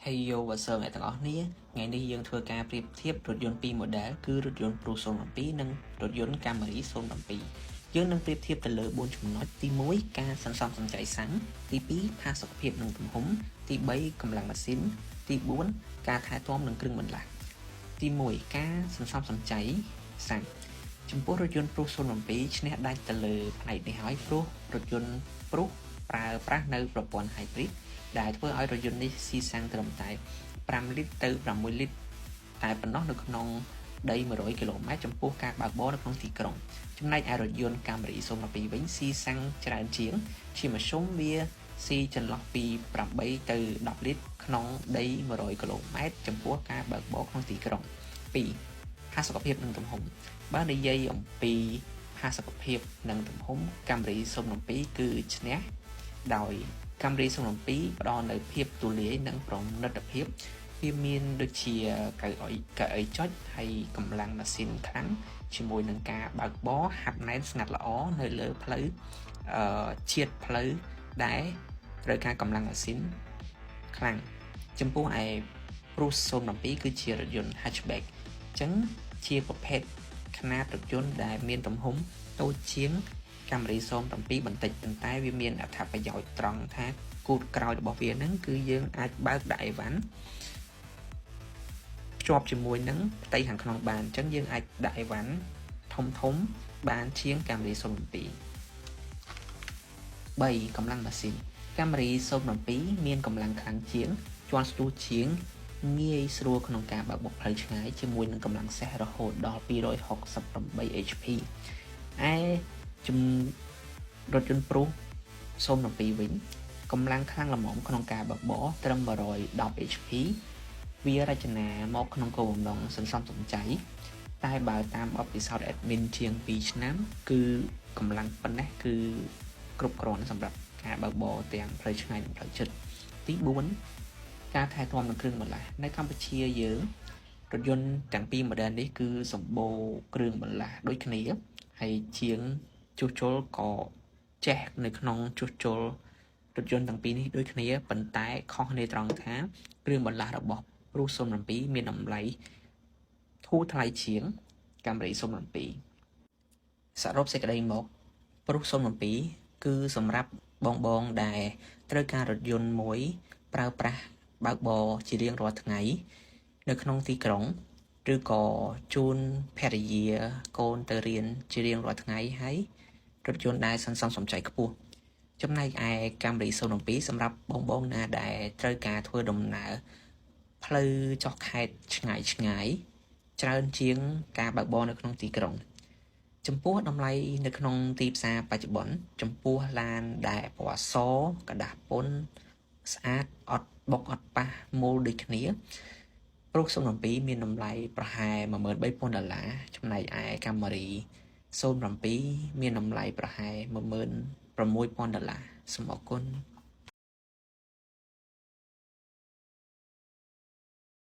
Hey yo វ៉ាសើអ្នកទាំងអស់គ្នាថ្ងៃនេះយើងធ្វើការប្រៀបធៀបរថយន្តពីរ model គឺរថយន្ត Prusa 07 និងរថយន្ត Camry 07 យើងនឹងប្រៀបធៀបទៅលើ4ចំណុចទី1ការសន្សំសំចៃសាំងទី2ផាសុកភាពនិងទំហំទី3កម្លាំងម៉ាស៊ីនទី4ការថែទាំនិងគ្រឿងបន្លាស់ទី1ការសន្សំសំចៃសាំងចំពោះរថយន្ត Prusa 07 ឈ្នះដាច់ទៅលើផ្នែកនេះហើយព្រោះរថយន្ត Prusa ប្រើប្រាស់នៅប្រព័ន្ធ hybrid ដែលធ្វើឲ្យរថយន្តនេះស៊ីសាំងត្រឹមតែ5លីត្រទៅ6លីត្រតែប៉ុណ្ណោះនៅក្នុងដី100គីឡូម៉ែត្រចំពោះការបើកបរនៅក្នុងទីក្រុងចំណែកឯរថយន្ត Camry 07 វិញស៊ីសាំងច្រើនជាងជាមធ្យមវាស៊ីចន្លោះពី8ទៅ10លីត្រក្នុងដី100គីឡូម៉ែត្រចំពោះការបើកបរក្នុងទីក្រុង2ផាសុកភាពនិងទំហំបើនិយាយអំពីផាសុកភាពនិងទំហំ Camry 07 គឺឈ្នះដោយ Camry 07 ផ្ដល់នូវភាពទូលាយនិងប្រណិតភាពវាមានដូចជាកៅអីចុចហើយកម្លាំងម៉ាស៊ីនខ្លាំងជាមួយនឹងការបើកបរហាត់ណែនស្ងាត់ល្អនៅលើផ្លូវជាតិផ្លូវដែលត្រូវការកម្លាំងម៉ាស៊ីនខ្លាំងចំពោះឯ Prusa 07 គឺជារថយន្ត hatchback អញ្ចឹងជាប្រភេទខ្នាតរថយន្តដែលមានទំហំតូចជាងCamry 07 បន្តិចប៉ុន្តែវាមានអត្ថប្រយោជន៍ត្រង់ថាគូតក្រោយរបស់វាហ្នឹងគឺយើងអាចបើកដាក់អីវ៉ាន់ភ្ជាប់ជាមួយនឹងផ្ទៃខាងក្នុងបានអញ្ចឹងយើងអាចដាក់អីវ៉ាន់ធំបានជាង Camry 07 3កម្លាំងម៉ាស៊ីន Camry 07 មានកម្លាំងខ្លាំងជាងជាន់ស្ទួងជាងងាយស្រួលក្នុងការបើកបុកផ្លូវឆ្ងាយជាមួយនឹងកម្លាំងសេះរហូតដល់268 HP ឯរថយន្ត Prusa 07 វិញកម្លាំងខ្លាំងល្មមក្នុងការបើកបរត្រឹម110 HP វារចនាមកក្នុងគោលបំណងសន្សំសំចៃតែបើតាមបទពិសោធន៍ admin ជាង2ឆ្នាំគឺកម្លាំងប៉ុណ្ណេះគឺគ្រប់គ្រាន់សម្រាប់ការបើកបរទាំងផ្លូវឆ្ងាយនិងផ្លូវជិតទី4ការថែទាំនឹងគ្រឿងបន្លាស់នៅកម្ពុជាយើងរថយន្តទាំងពីរ model នេះគឺសម្បូរគ្រឿងបន្លាស់ដូចគ្នាហើយជាងជួសជុលក៏ចេះនៅក្នុងជួសជុលរថយន្តទាំងពីរនេះដូចគ្នាប៉ុន្តែខុសគ្នាត្រង់ថាគ្រឿងបន្លាស់របស់ Prusa 07 មានតម្លៃធូរថ្លៃជាង Camry 07 សរុបសេចក្តីមក Prusa 07 គឺសម្រាប់បងដែលត្រូវការរថយន្តមួយប្រើប្រាស់បើកបរជារៀងរាល់ថ្ងៃនៅក្នុងទីក្រុងឬក៏ជូនភរិយាកូនទៅរៀនជារៀងរាល់ថ្ងៃហើយរថយន្តដែលសន្សំសំចៃខ្ពស់ចំណែកឯ Camry 07 សម្រាប់បងណាដែលត្រូវការធ្វើដំណើរផ្លូវចុះខេត្តឆ្ងាយច្រើនជាងការបើកបរនៅក្នុងទីក្រុងចំពោះតម្លៃនៅក្នុងទីផ្សារបច្ចុប្បន្នចំពោះឡានដែលពណ៌សกระดาษពុនស្អាតអត់បុកអត់ប៉ះមូលដូចគ្នាPrusa 07 មានតម្លៃប្រហែល$13,000ចំណែកឯ Camry 07 មានតម្លៃប្រហែល$16,000សូមអរគុណ